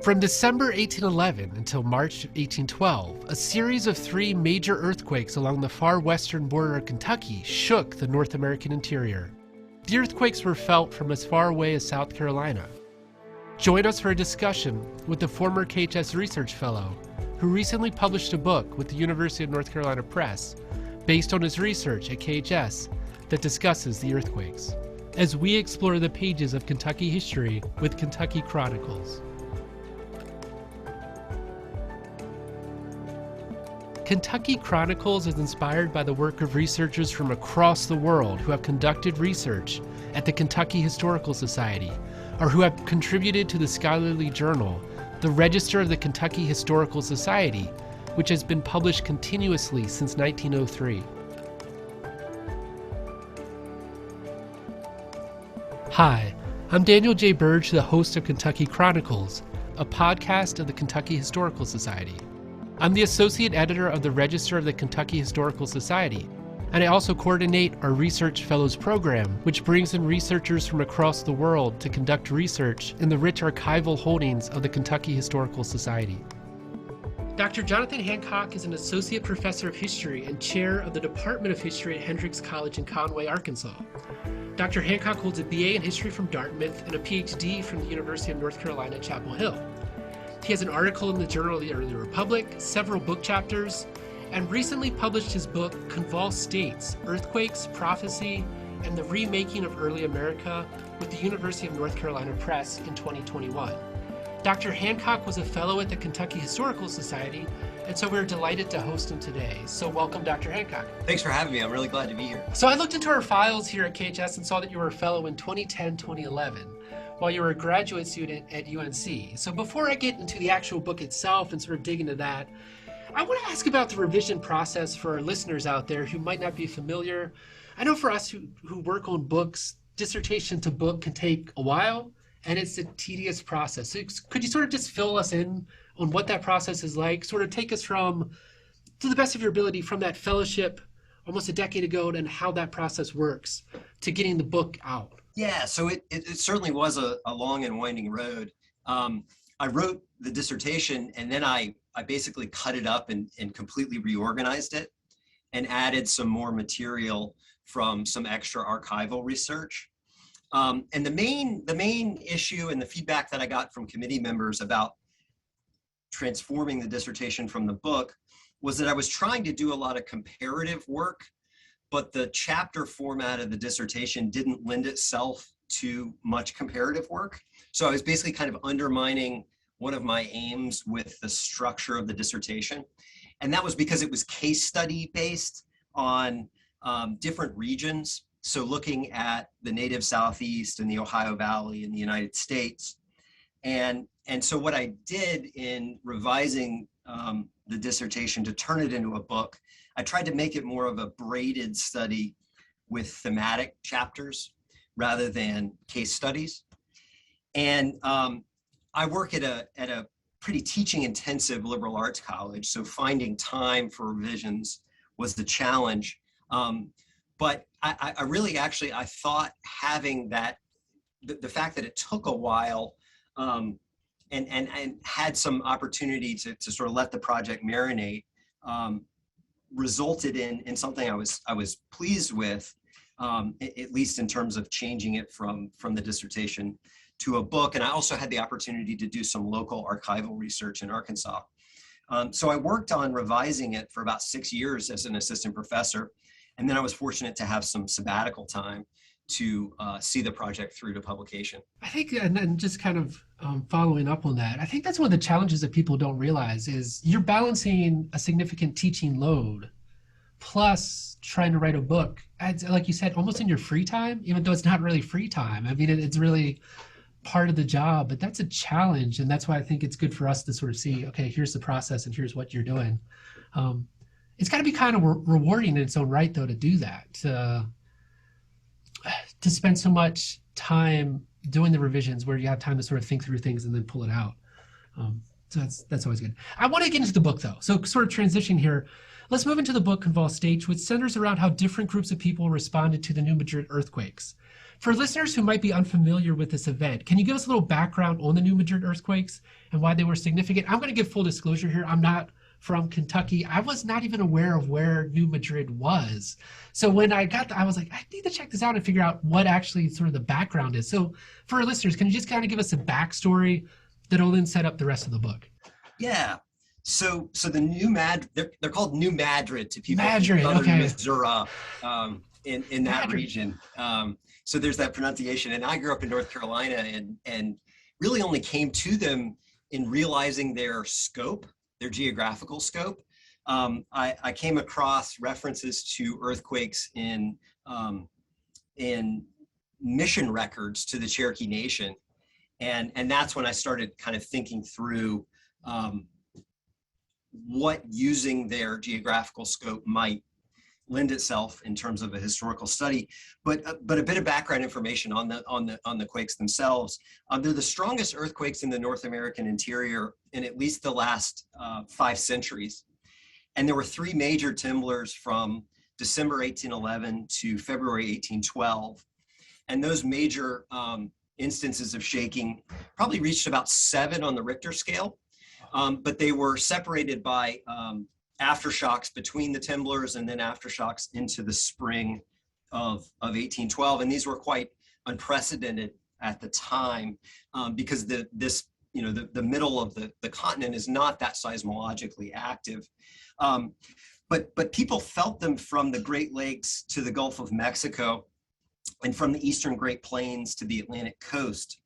From December 1811 until March 1812, a series of 3 major earthquakes along the far western border of Kentucky shook the North American interior. The earthquakes were felt from as far away as South Carolina. Join us for a discussion with the former KHS Research Fellow, who recently published a book with the University of North Carolina Press based on his research at KHS that discusses the earthquakes, as we explore the pages of Kentucky history with Kentucky Chronicles. Kentucky Chronicles is inspired by the work of researchers from across the world who have conducted research at the Kentucky Historical Society, or who have contributed to the scholarly journal, the Register of the Kentucky Historical Society, which has been published continuously since 1903. Hi, I'm Daniel J. Burge, the host of Kentucky Chronicles, a podcast of the Kentucky Historical Society. I'm the associate editor of the Register of the Kentucky Historical Society, and I also coordinate our Research Fellows program, which brings in researchers from across the world to conduct research in the rich archival holdings of the Kentucky Historical Society. Dr. Jonathan Hancock is an associate professor of history and chair of the Department of History at Hendrix College in Conway, Arkansas. Dr. Hancock holds a BA in history from Dartmouth and a PhD from the University of North Carolina at Chapel Hill. He has an article in the Journal of the Early Republic, several book chapters, and recently published his book, Convulsed States, Earthquakes, Prophecy, and the Remaking of Early America with the University of North Carolina Press in 2021. Dr. Hancock was a fellow at the Kentucky Historical Society, and so we're delighted to host him today. So welcome, Dr. Hancock. Thanks for having me. I'm really glad to be here. So I looked into our files here at KHS and saw that you were a fellow in 2010-2011. While you were a graduate student at UNC. So before I get into the actual book itself and sort of dig into that, I want to ask about the revision process for our listeners out there who might not be familiar. I know for us who work on books, dissertation to book can take a while, and it's a tedious process. So could you sort of just fill us in on what that process is like? Sort of take us from, to the best of your ability, from that fellowship almost a decade ago and how that process works to getting the book out. Yeah, so it certainly was a long and winding road. I wrote the dissertation and then I basically cut it up and completely reorganized it and added some more material from some extra archival research. And the main issue and the feedback that I got from committee members about transforming the dissertation from the book was that I was trying to do a lot of comparative work, but the chapter format of the dissertation didn't lend itself to much comparative work. So I was basically kind of undermining one of my aims with the structure of the dissertation. And that was because it was case study based on different regions. So looking at the native Southeast and the Ohio Valley in the United States. And so what I did in revising the dissertation to turn it into a book, I tried to make it more of a braided study with thematic chapters rather than case studies. And I work at a pretty teaching intensive liberal arts college, so finding time for revisions was the challenge. But I really actually, I thought having that, the fact that it took a while and had some opportunity to sort of let the project marinate, resulted in something I was pleased with, at least in terms of changing it from the dissertation to a book. And I also had the opportunity to do some local archival research in Arkansas. So I worked on revising it for about 6 years as an assistant professor. And then I was fortunate to have some sabbatical time to see the project through to publication. I think, and then just kind of following up on that, I think that's one of the challenges that people don't realize is you're balancing a significant teaching load plus trying to write a book, like you said, almost in your free time, even though it's not really free time. I mean, it's really part of the job, but that's a challenge. And that's why I think it's good for us to sort of see, okay, here's the process and here's what you're doing. It's got to be kind of rewarding in its own right, though, to do that, to spend so much time doing the revisions where you have time to sort of think through things and then pull it out. So that's always good. I want to get into the book, though. So sort of transition here. Let's move into the book Convulsed States, which centers around how different groups of people responded to the New Madrid earthquakes. For listeners who might be unfamiliar with this event, can you give us a little background on the New Madrid earthquakes and why they were significant? I'm going to give full disclosure here. I'm not from Kentucky. I was not even aware of where New Madrid was. So when I got I was like, I need to check this out and figure out what actually sort of the background is. So for our listeners, can you just kind of give us a backstory that'll then set up the rest of the book? Yeah. So the they're called New Madrid to people Madrid, from okay. Missouri, in that Madrid. region. So there's that pronunciation. And I grew up in North Carolina and really only came to them in realizing their scope, their geographical scope. I came across references to earthquakes in mission records to the Cherokee Nation. And that's when I started kind of thinking through what using their geographical scope might lend itself in terms of a historical study, but a bit of background information on the quakes themselves. They're the strongest earthquakes in the North American interior in at least the last 5 centuries. And there were 3 major timblers from December 1811 to February 1812. And those major instances of shaking probably reached about 7 on the Richter scale. But they were separated by aftershocks between the timblers and then aftershocks into the spring of 1812. And these were quite unprecedented at the time because the middle of the continent is not that seismologically active. But people felt them from the Great Lakes to the Gulf of Mexico and from the Eastern Great Plains to the Atlantic coast.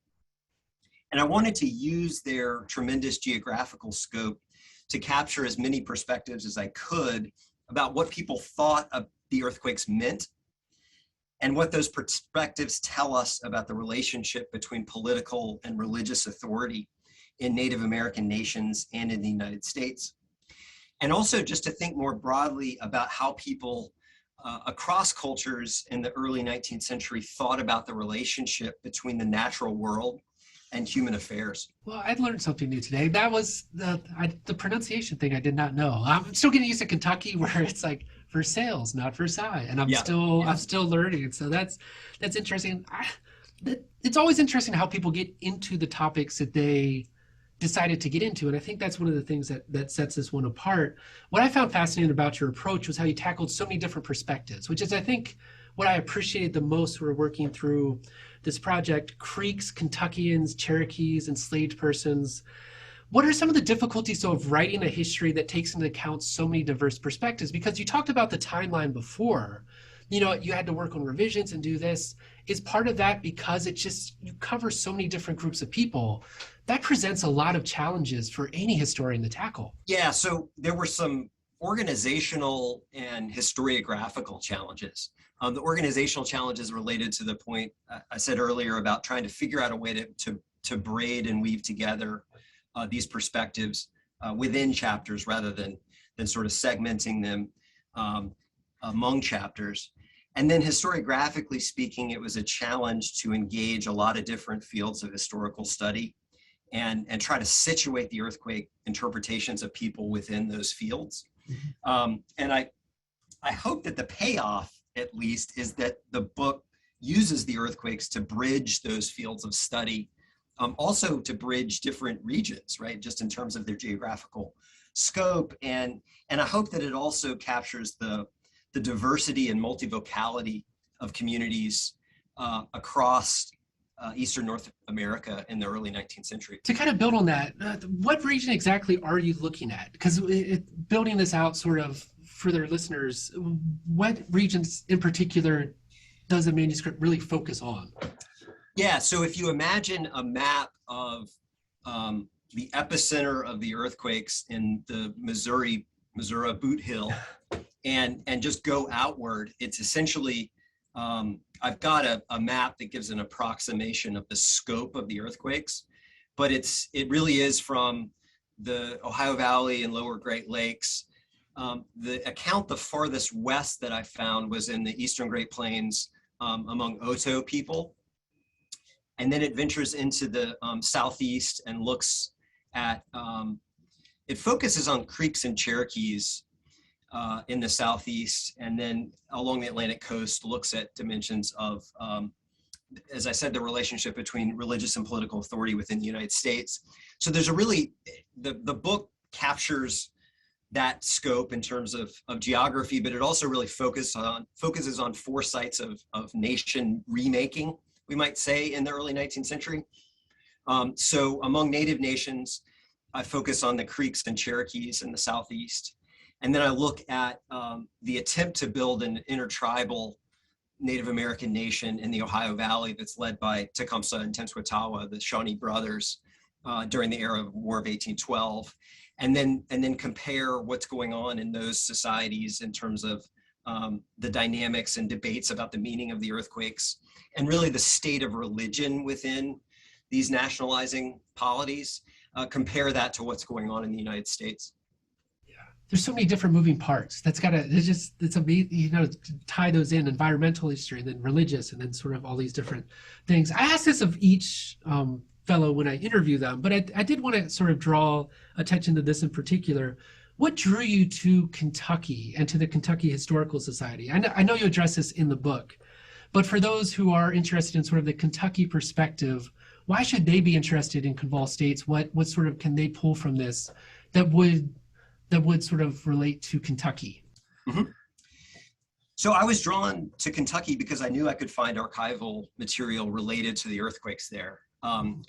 And I wanted to use their tremendous geographical scope to capture as many perspectives as I could about what people thought of the earthquakes meant and what those perspectives tell us about the relationship between political and religious authority in Native American nations and in the United States. And also just to think more broadly about how people across cultures in the early 19th century thought about the relationship between the natural world and human affairs. Well, I learned something new today. That was the pronunciation thing I did not know. I'm still getting used to Kentucky where it's like Versailles, not Versailles, and I'm still learning. And so that's interesting. It's always interesting how people get into the topics that they decided to get into, and I think that's one of the things that sets this one apart. What I found fascinating about your approach was how you tackled so many different perspectives, which is, I think, what I appreciated the most when we're working through this project: Creeks, Kentuckians, Cherokees, enslaved persons. What are some of the difficulties of writing a history that takes into account so many diverse perspectives? Because you talked about the timeline before, you had to work on revisions and do this. Is part of that because you cover so many different groups of people? That presents a lot of challenges for any historian to tackle. Yeah, so there were some organizational and historiographical challenges. The organizational challenges related to the point I said earlier about trying to figure out a way to braid and weave together these perspectives within chapters rather than sort of segmenting them among chapters. And then historiographically speaking, it was a challenge to engage a lot of different fields of historical study and try to situate the earthquake interpretations of people within those fields. And I hope that the payoff, at least, is that the book uses the earthquakes to bridge those fields of study, also to bridge different regions, right? Just in terms of their geographical scope. And I hope that it also captures the diversity and multivocality of communities across Eastern North America in the early 19th century. To kind of build on that, what region exactly are you looking at? Because building this out sort of for their listeners, what regions in particular does the manuscript really focus on? Yeah, so if you imagine a map of the epicenter of the earthquakes in the Missouri Boot Hill and just go outward, it's essentially, I've got a map that gives an approximation of the scope of the earthquakes, but it really is from the Ohio Valley and lower Great Lakes. The account the farthest west that I found was in the Eastern Great Plains among Oto people. And then it ventures into the southeast and looks at, it focuses on Creeks and Cherokees in the southeast, and then along the Atlantic coast looks at dimensions of as I said, the relationship between religious and political authority within the United States. So there's a really, the book captures that scope in terms of geography, but it also really focuses on 4 sites of nation remaking, we might say, in the early 19th century. So among native nations, I focus on the Creeks and Cherokees in the Southeast. And then I look at the attempt to build an intertribal Native American nation in the Ohio Valley that's led by Tecumseh and Tenskwatawa, the Shawnee brothers, during the era of War of 1812. And then compare what's going on in those societies in terms of the dynamics and debates about the meaning of the earthquakes, and really the state of religion within these nationalizing polities. Compare that to what's going on in the United States. Yeah, there's so many different moving parts. It's amazing, you know, to tie those in: environmental history, and then religious, and then sort of all these different things. I asked this of each fellow when I interview them, but I did want to sort of draw attention to this in particular. What drew you to Kentucky and to the Kentucky Historical Society? I know you address this in the book, but for those who are interested in sort of the Kentucky perspective, why should they be interested in convulsed states? What sort of can they pull from this that would sort of relate to Kentucky? Mm-hmm. So I was drawn to Kentucky because I knew I could find archival material related to the earthquakes there.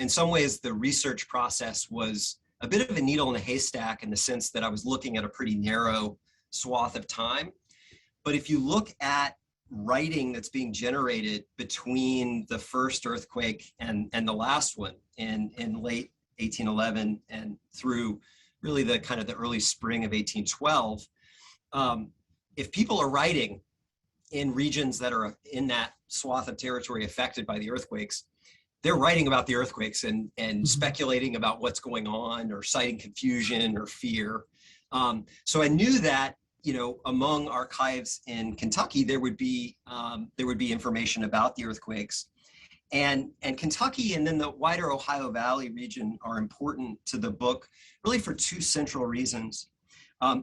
In some ways, the research process was a bit of a needle in a haystack in the sense that I was looking at a pretty narrow swath of time. But if you look at writing that's being generated between the first earthquake and the last one in late 1811 and through really the kind of the early spring of 1812, if people are writing in regions that are in that swath of territory affected by the earthquakes, they're writing about the earthquakes and speculating about what's going on or citing confusion or fear. So I knew that, you know, among archives in Kentucky, there would be information about the earthquakes, and Kentucky and then the wider Ohio Valley region are important to the book, really for 2 central reasons.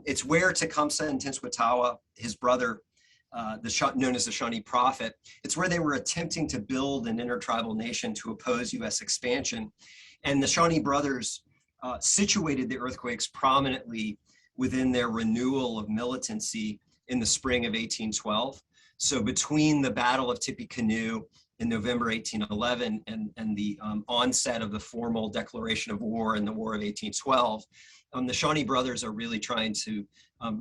It's where Tecumseh and Tenskwatawa, his brother, known as the Shawnee Prophet, it's where they were attempting to build an intertribal nation to oppose U.S. expansion. And the Shawnee brothers situated the earthquakes prominently within their renewal of militancy in the spring of 1812. So between the Battle of Tippecanoe in November 1811 and the onset of the formal declaration of war in the War of 1812, the Shawnee brothers are really trying to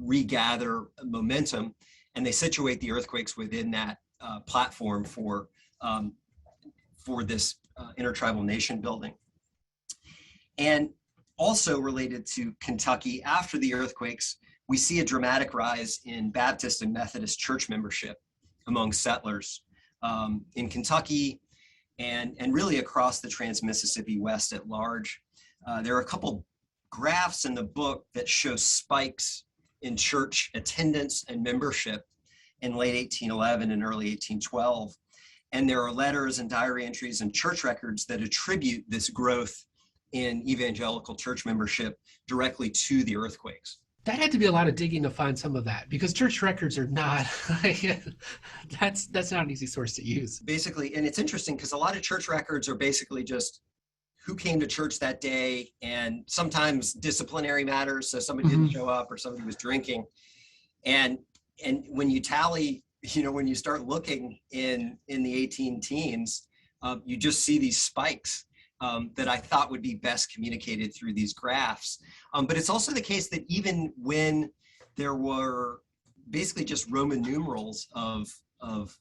regather momentum, and they situate the earthquakes within that platform for this intertribal nation building. And also related to Kentucky, after the earthquakes, we see a dramatic rise in Baptist and Methodist church membership among settlers in Kentucky and really across the Trans-Mississippi West at large. There are a couple graphs in the book that show spikes in church attendance and membership in late 1811 and early 1812. And there are letters and diary entries and church records that attribute this growth in evangelical church membership directly to the earthquakes. That had to be a lot of digging to find some of that, because church records are not, that's not an easy source to use. Basically, and it's interesting because a lot of church records are basically just who came to church that day, and sometimes disciplinary matters. So somebody didn't show up or somebody was drinking. And when you tally, you know, when you start looking in the 18 teens, you just see these spikes that I thought would be best communicated through these graphs. But it's also the case that even when there were basically just Roman numerals of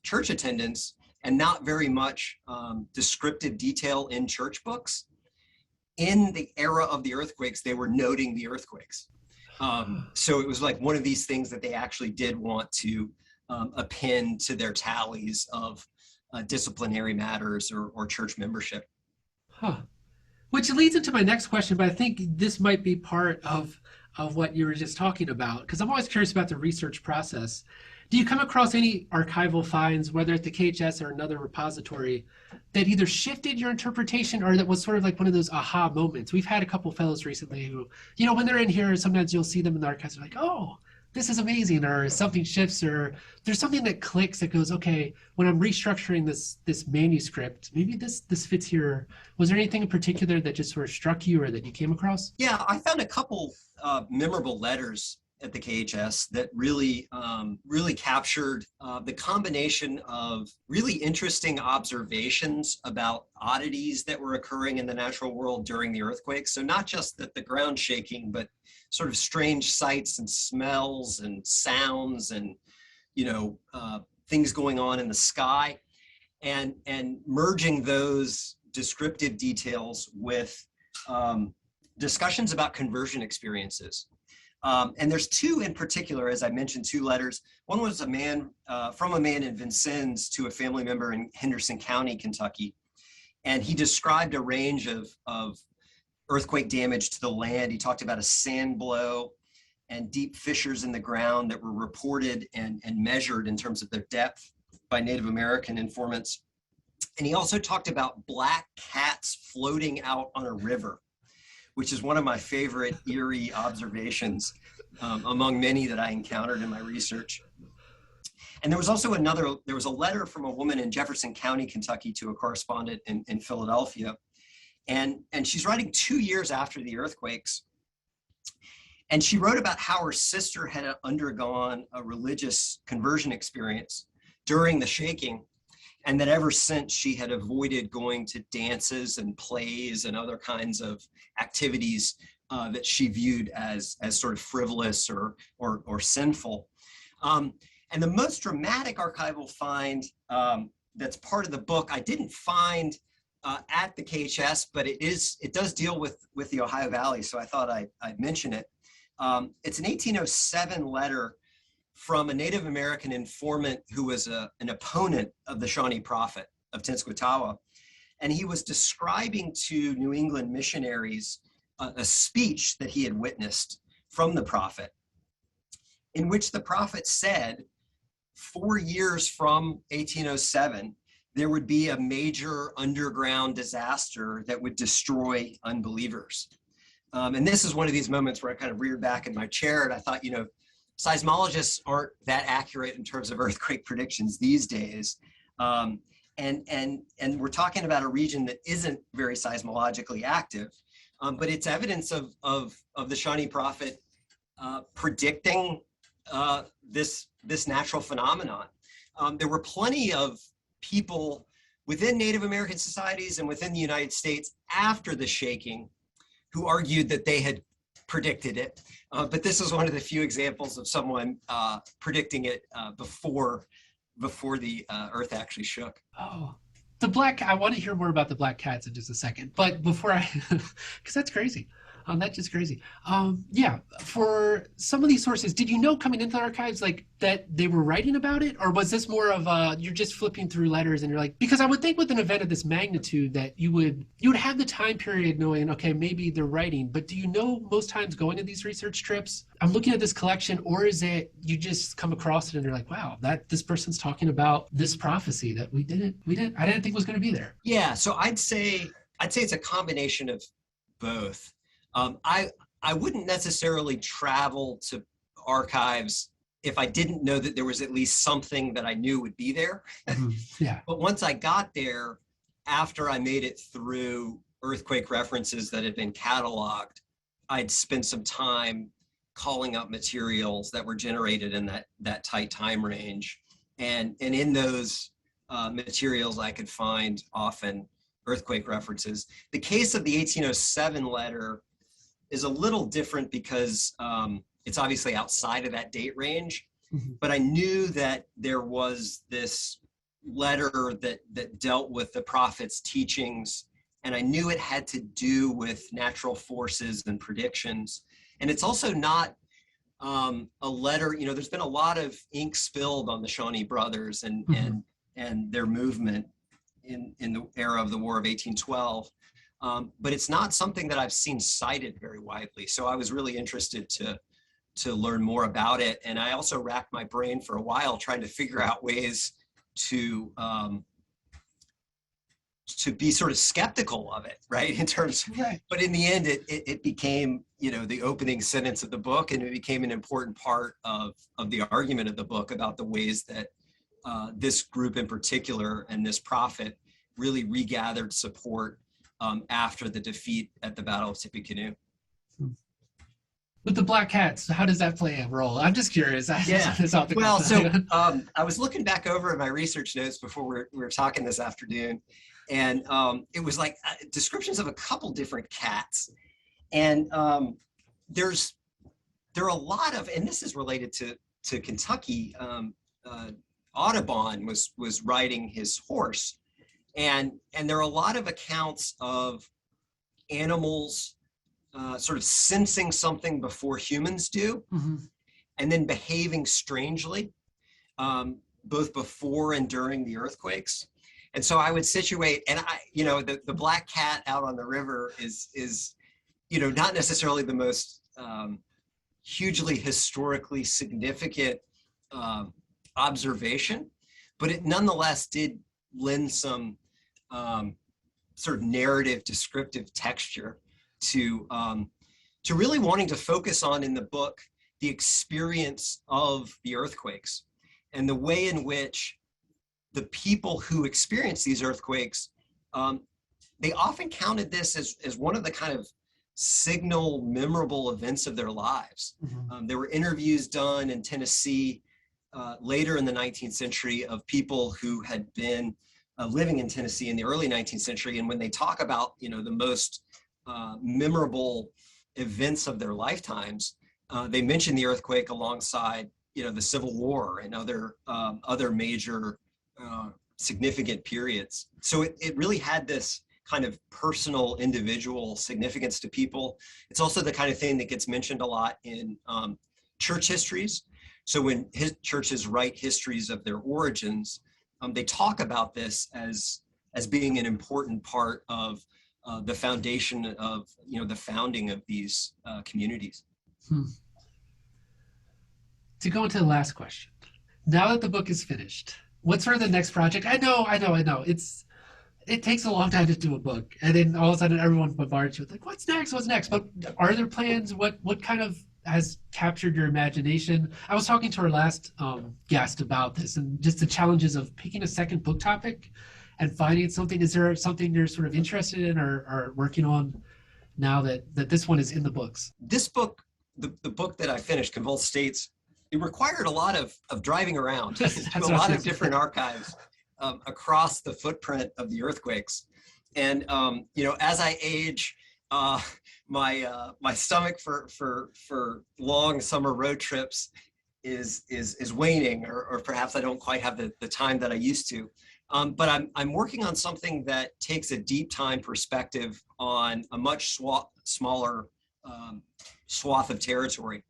church attendance and not very much descriptive detail in church books, in the era of the earthquakes, they were noting the earthquakes. So it was like one of these things that they actually did want to append to their tallies of disciplinary matters or church membership. Huh. Which leads into my next question, but I think this might be part of what you were just talking about, because I'm always curious about the research process. Do you come across any archival finds, whether at the KHS or another repository, that either shifted your interpretation or that was sort of like one of those aha moments? We've had a couple fellows recently who, you know, when they're in here, sometimes you'll see them in the archives, they're like, oh, this is amazing, or something shifts, or there's something that clicks that goes, okay, when I'm restructuring this manuscript, maybe this fits here. Was there anything in particular that just sort of struck you or that you came across? Yeah, I found a couple memorable letters at the KHS that really, really captured the combination of really interesting observations about oddities that were occurring in the natural world during the earthquake. So not just the ground shaking, but sort of strange sights and smells and sounds and, things going on in the sky, and merging those descriptive details with discussions about conversion experiences. And there's two in particular, as I mentioned, two letters. One was from a man in Vincennes to a family member in Henderson County, Kentucky. And he described a range of earthquake damage to the land. He talked about a sand blow and deep fissures in the ground that were reported and measured in terms of their depth by Native American informants. And he also talked about black cats floating out on a river, which is one of my favorite eerie observations among many that I encountered in my research. And there was also there was a letter from a woman in Jefferson County, Kentucky, to a correspondent in Philadelphia. And she's writing 2 years after the earthquakes. And she wrote about how her sister had undergone a religious conversion experience during the shaking, and that ever since she had avoided going to dances and plays and other kinds of activities that she viewed as sort of frivolous or sinful. And the most dramatic archival find that's part of the book, I didn't find at the KHS, but it does deal with the Ohio Valley, so I thought I'd mention it. It's an 1807 letter from a Native American informant who was an opponent of the Shawnee Prophet of Tenskwatawa. And he was describing to New England missionaries a speech that he had witnessed from the prophet, in which the prophet said, 4 years from 1807, there would be a major underground disaster that would destroy unbelievers. And this is one of these moments where I kind of reared back in my chair and I thought, seismologists aren't that accurate in terms of earthquake predictions these days. And we're talking about a region that isn't very seismologically active, but it's evidence of the Shawnee Prophet predicting this natural phenomenon. There were plenty of people within Native American societies and within the United States after the shaking who argued that they had predicted it. But this is one of the few examples of someone predicting it before the earth actually shook. Oh, I want to hear more about the black cats in just a second, but before because that's crazy. That's just crazy. Yeah, for some of these sources, did you know coming into the archives like that they were writing about it, or was this more of you're just flipping through letters and you're like, because I would think with an event of this magnitude that you would have the time period knowing, okay, maybe they're writing, but do you know most times going to these research trips, I'm looking at this collection, or is it you just come across it and you're like, wow, that this person's talking about this prophecy that I didn't think was going to be there. Yeah, so I'd say it's a combination of both. I wouldn't necessarily travel to archives if I didn't know that there was at least something that I knew would be there. Yeah. But once I got there, after I made it through earthquake references that had been cataloged, I'd spend some time calling up materials that were generated in that tight time range. And in those materials, I could find often earthquake references. The case of the 1807 letter is a little different because it's obviously outside of that date range, but I knew that there was this letter that dealt with the prophet's teachings, and I knew it had to do with natural forces and predictions. And it's also not a letter, there's been a lot of ink spilled on the Shawnee brothers and their movement in the era of the War of 1812. But it's not something that I've seen cited very widely. So I was really interested to learn more about it. And I also racked my brain for a while trying to figure out ways to to be sort of skeptical of it, right? In terms, Right. but in the end, it became, you know, the opening sentence of the book, and it became an important part of the argument of the book about the ways that this group in particular and this prophet really regathered support after the defeat at the Battle of Tippecanoe. With the black cats, how does that play a role? I'm just curious. Yeah. Well, so I was looking back over at my research notes before we were talking this afternoon, and it was like descriptions of a couple different cats, and there are a lot of, and this is related to Kentucky. Audubon was riding his horse, and there are a lot of accounts of animals sort of sensing something before humans do, and then behaving strangely, both before and during the earthquakes. And so I would situate, and you know, the black cat out on the river is, you know, not necessarily the most hugely historically significant observation, but it nonetheless did lend some sort of narrative descriptive texture to really wanting to focus on in the book the experience of the earthquakes and the way in which the people who experience these earthquakes, they often counted this as one of the kind of signal memorable events of their lives. There were interviews done in Tennessee later in the 19th century of people who had been living in Tennessee in the early 19th century. And when they talk about, you know, the most memorable events of their lifetimes, they mention the earthquake alongside, you know, the Civil War and other major significant periods. So it really had this kind of personal, individual significance to people. It's also the kind of thing that gets mentioned a lot in church histories. So when churches write histories of their origins, they talk about this as being an important part of the foundation of, you know, the founding of these communities. To go into the last question, now that the book is finished, what's sort of the next project? I know. It takes a long time to do a book, and then all of a sudden everyone bombards you with like, what's next? But are there plans? What kind of has captured your imagination? I was talking to our last guest about this and just the challenges of picking a second book topic and finding something. Is there something you're sort of interested in or working on now that this one is in the books? This book, the book that I finished, Convulsed States, it required a lot of driving around to a lot of different archives across the footprint of the earthquakes. And you know, as I age, my stomach for long summer road trips is waning, or perhaps I don't quite have the time that I used to. But I'm working on something that takes a deep time perspective on a much smaller swath of territory.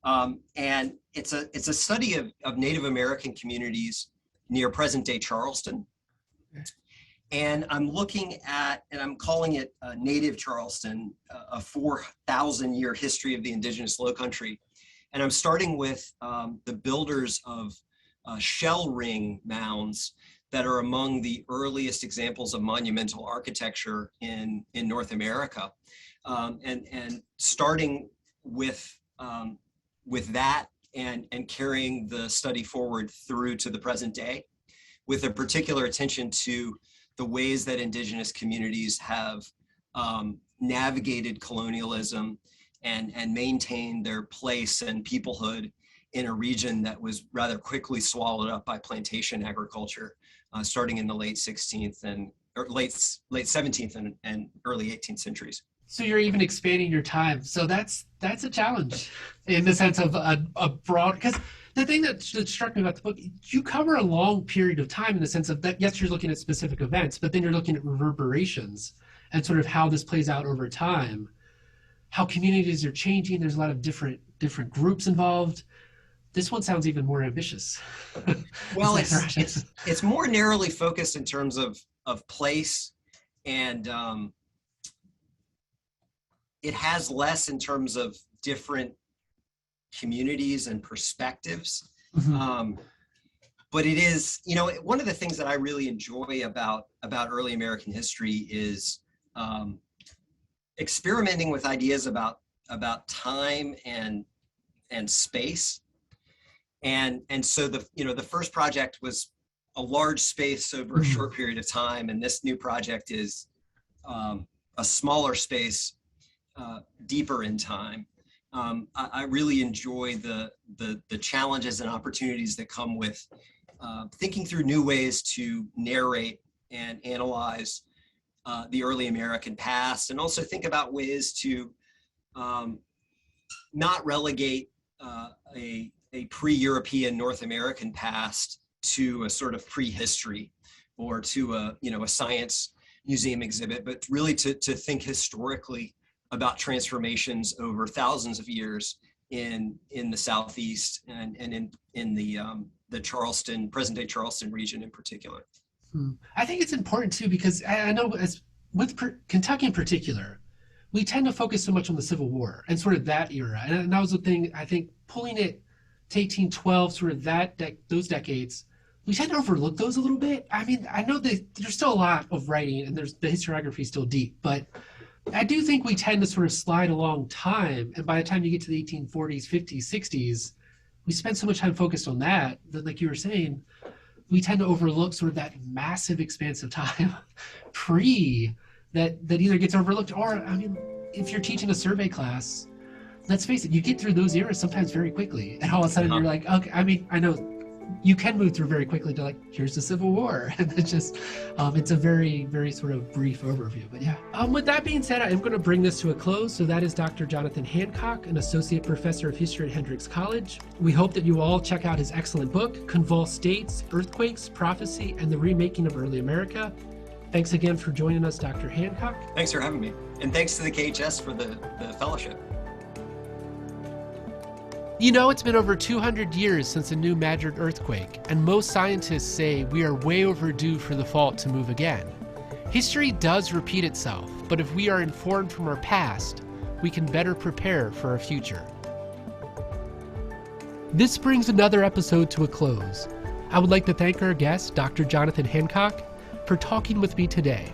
And it's a study of Native American communities near present-day Charleston. And I'm looking at, and I'm calling it Native Charleston, a 4,000-year history of the indigenous Lowcountry. And I'm starting with the builders of shell ring mounds that are among the earliest examples of monumental architecture in North America. And starting with that and carrying the study forward through to the present day, with a particular attention to the ways that indigenous communities have navigated colonialism and maintained their place and peoplehood in a region that was rather quickly swallowed up by plantation agriculture, starting in the late 16th and late 17th and early 18th centuries. So you're even expanding your time. So that's a challenge in the sense of a broad, because the thing that struck me about the book, you cover a long period of time in the sense of that, yes, you're looking at specific events, but then you're looking at reverberations and sort of how this plays out over time, how communities are changing. There's a lot of different groups involved. This one sounds even more ambitious. Well, it's more narrowly focused in terms of place, and it has less in terms of different communities and perspectives. But it is, you know, one of the things that I really enjoy about early American history is experimenting with ideas about time and space. And so the first project was a large space over a short period of time, and this new project is a smaller space, deeper in time. I really enjoy the challenges and opportunities that come with thinking through new ways to narrate and analyze the early American past, and also think about ways to not relegate a pre-European North American past to a sort of prehistory or to a science museum exhibit, but really to think historically about transformations over thousands of years in the Southeast and in the Charleston, present-day Charleston region in particular. I think it's important too, because I know with Kentucky in particular, we tend to focus so much on the Civil War and sort of that era. And that was the thing, I think, pulling it to 1812, sort of those decades, we tend to overlook those a little bit. I mean, I know that there's still a lot of writing and the historiography is still deep, but I do think we tend to sort of slide along time. And by the time you get to the 1840s, 50s, 60s, we spend so much time focused on that like you were saying, we tend to overlook sort of that massive expanse of time that either gets overlooked or, I mean, if you're teaching a survey class, let's face it, you get through those eras sometimes very quickly. And all of a sudden you're like, okay, I mean, I know you can move through very quickly to like, here's the Civil War. And it's just, it's a very, very sort of brief overview, but yeah. With that being said, I'm going to bring this to a close. So that is Dr. Jonathan Hancock, an associate professor of history at Hendrix College. We hope that you all check out his excellent book, Convulsed States, Earthquakes, Prophecy, and the Remaking of Early America. Thanks again for joining us, Dr. Hancock. Thanks for having me. And thanks to the KHS for the fellowship. You know, it's been over 200 years since the new Madrid earthquake, and most scientists say we are way overdue for the fault to move again. History does repeat itself, but if we are informed from our past, we can better prepare for our future. This brings another episode to a close. I would like to thank our guest, Dr. Jonathan Hancock, for talking with me today.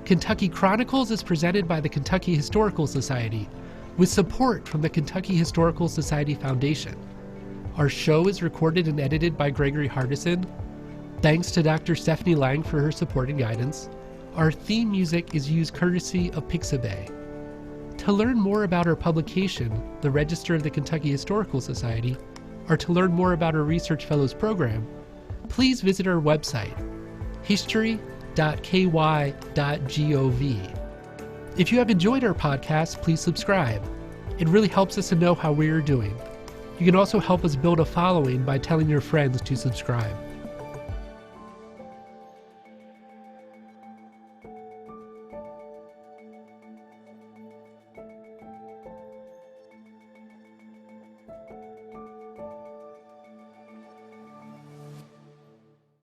Kentucky Chronicles is presented by the Kentucky Historical Society, with support from the Kentucky Historical Society Foundation. Our show is recorded and edited by Gregory Hardison. Thanks to Dr. Stephanie Lang for her support and guidance. Our theme music is used courtesy of Pixabay. To learn more about our publication, the Register of the Kentucky Historical Society, or to learn more about our Research Fellows program, please visit our website, history.ky.gov. If you have enjoyed our podcast, please subscribe. It really helps us to know how we are doing. You can also help us build a following by telling your friends to subscribe.